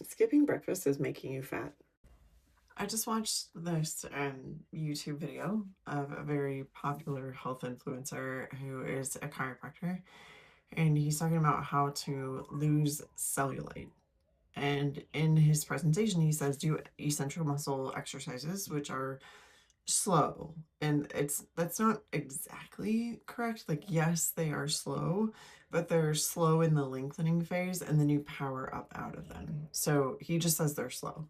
Skipping breakfast is making you fat. I just watched this YouTube video of a very popular health influencer who is a chiropractor, and he's talking about how to lose cellulite. And in his presentation, he says do eccentric muscle exercises, which are slow. And that's not exactly correct. Like, yes, they are slow, but they're slow in the lengthening phase, and then you power up out of them. So he just says they're slow.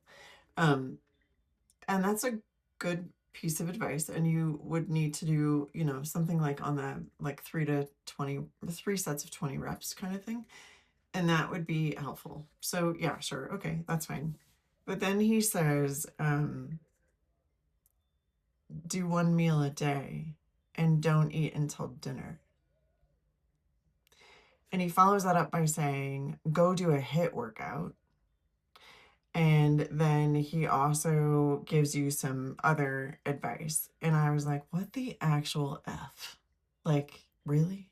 Um, and that's a good piece of advice. And you would need to do, something like on the like 3 sets of 20 reps kind of thing. And that would be helpful. So yeah, sure. Okay, that's fine. But then he says, do one meal a day and don't eat until dinner. And he follows that up by saying, go do a HIIT workout. And then he also gives you some other advice. And I was like, what the actual F? Like, really?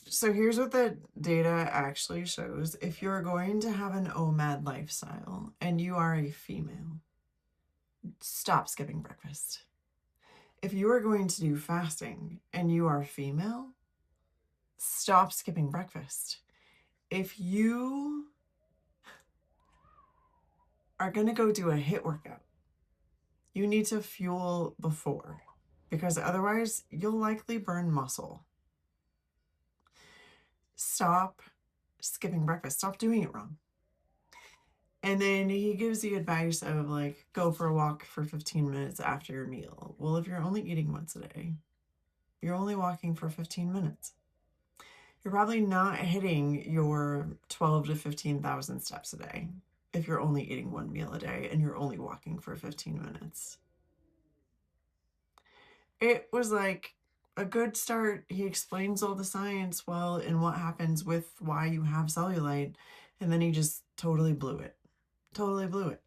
So here's what the data actually shows. If you're going to have an OMAD lifestyle and you are a female, stop skipping breakfast. If you are going to do fasting and you are female, stop skipping breakfast. If you are going to go do a HIIT workout, you need to fuel before, because otherwise you'll likely burn muscle. Stop skipping breakfast. Stop doing it wrong. And then he gives the advice of like, go for a walk for 15 minutes after your meal. Well, if you're only eating once a day, you're only walking for 15 minutes. You're probably not hitting your 12 to 15,000 steps a day if you're only eating one meal a day and you're only walking for 15 minutes. It was like a good start. He explains all the science well and what happens with why you have cellulite, and then he just totally blew it. Totally blew it.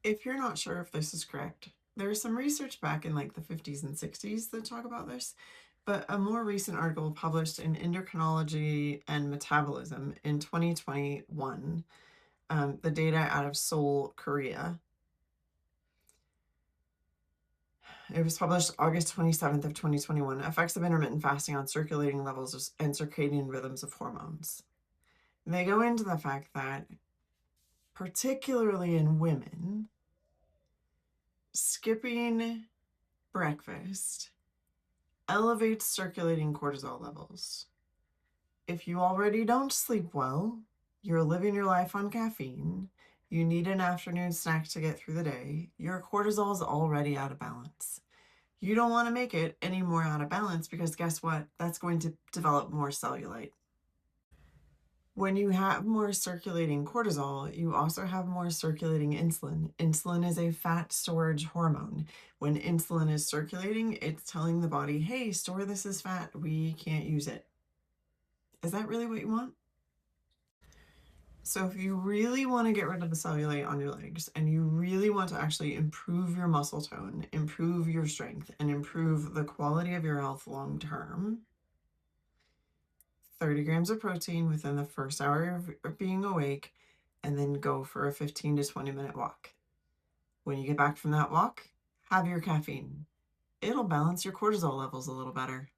If you're not sure if this is correct, there's some research back in like the 50s and 60s that talk about this, but a more recent article published in Endocrinology and Metabolism in 2021, the data out of Seoul, Korea. It was published August 27th of 2021, Effects of Intermittent Fasting on Circulating Levels and Circadian Rhythms of Hormones. They go into the fact that, particularly in women, skipping breakfast elevates circulating cortisol levels. If you already don't sleep well, you're living your life on caffeine, you need an afternoon snack to get through the day, your cortisol is already out of balance. You don't want to make it any more out of balance, because guess what? That's going to develop more cellulite. When you have more circulating cortisol, you also have more circulating insulin. Insulin is a fat storage hormone. When insulin is circulating, it's telling the body, hey, store this as fat. We can't use it. Is that really what you want? So if you really want to get rid of the cellulite on your legs and you really want to actually improve your muscle tone, improve your strength, and improve the quality of your health long term, 30 grams of protein within the first hour of being awake, and then go for a 15 to 20-minute walk. When you get back from that walk, have your caffeine. It'll balance your cortisol levels a little better.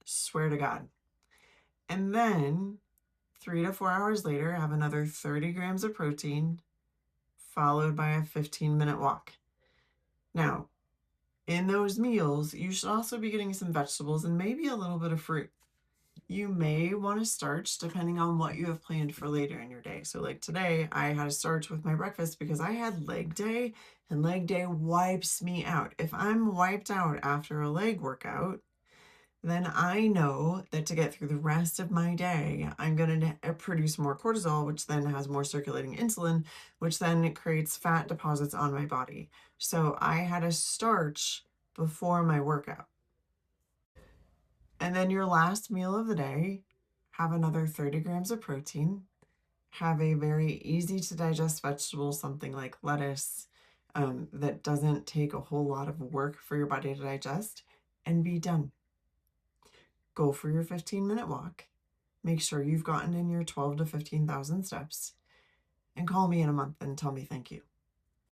Swear to God. And then 3 to 4 hours later, have another 30 grams of protein, followed by a 15-minute walk. Now, in those meals, you should also be getting some vegetables and maybe a little bit of fruit. You may want to starch depending on what you have planned for later in your day. So like today, I had a starch with my breakfast because I had leg day, and leg day wipes me out. If I'm wiped out after a leg workout, then I know that to get through the rest of my day, I'm going to produce more cortisol, which then has more circulating insulin, which then creates fat deposits on my body. So I had a starch before my workout. And then your last meal of the day, have another 30 grams of protein, have a very easy to digest vegetable, something like lettuce, that doesn't take a whole lot of work for your body to digest, and be done. Go for your 15-minute walk. Make sure you've gotten in your 12 to 15,000 steps. and call me in a month and tell me thank you.